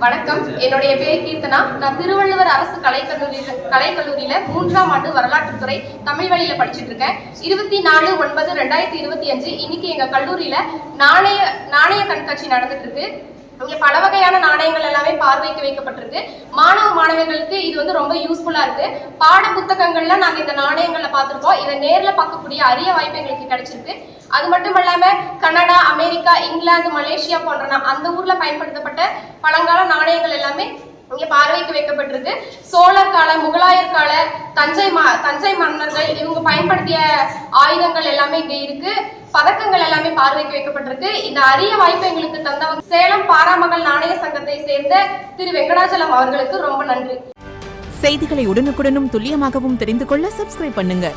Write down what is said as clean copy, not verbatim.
வணக்கம், என்னுடைய பேர் கீர்த்தனா. நான் திருவள்ளுவர் அரசு கலைக்கல்லூரியில 3ஆம் ஆண்டு வரலாற்றுத்துறை தமிழ் வழியில படிச்சுட்டு இருக்கேன். 24/9/2025 இன்னைக்கு எங்க கல்லூரியில நாணய கண்காட்சி நடந்துட்டு இருக்கு. இங்க பல வகையான நாணயங்கள் எல்லாமே பார்வைக்கு வைக்கப்பட்டிருக்கு. மாணவர்களுக்கு இது ரொம்ப யூஸ்ஃபுல்லா இருக்கு. பாட புத்தகங்கள்ல நாங்க இந்த நாணயங்களை பார்த்திருக்கோம். இதை நேர்ல பார்க்கக்கூடிய அரிய வாய்ப்பு எங்களுக்கு கிடைச்சிருக்கு. அது மட்டும் இல்லாம கனடா, அமெரிக்கா, இங்கிலாந்து, மலேசியா போன்ற அந்த ஊர்ல பயன்படுத்தப்பட்ட பழங்கால நாணயங்கள் எல்லாமே இங்க பார்வைக்கு வைக்கப்பட்டிருக்கு. சோழர் கால, முகலாயர் கால, தஞ்சை மன்னர்கள் இவங்க பயன்படுத்திய ஆயுதங்கள் எல்லாமே இங்க இருக்கு. பதக்கங்கள் எல்லாமே பார்வைக்கு வைக்கப்பட்டிருக்கு. இந்த அரிய வாய்ப்பு எங்களுக்கு தந்தவங்க சேலம் பாராமகள் நாணய சங்கத்தை சேர்ந்த திரு வெங்கடாச்சலம் அவர்களுக்கு ரொம்ப நன்றி. செய்திகளை உடனுக்குடனும் துல்லியமாகவும் தெரிந்து கொள்ள சப்ஸ்கிரைப் பண்ணுங்க.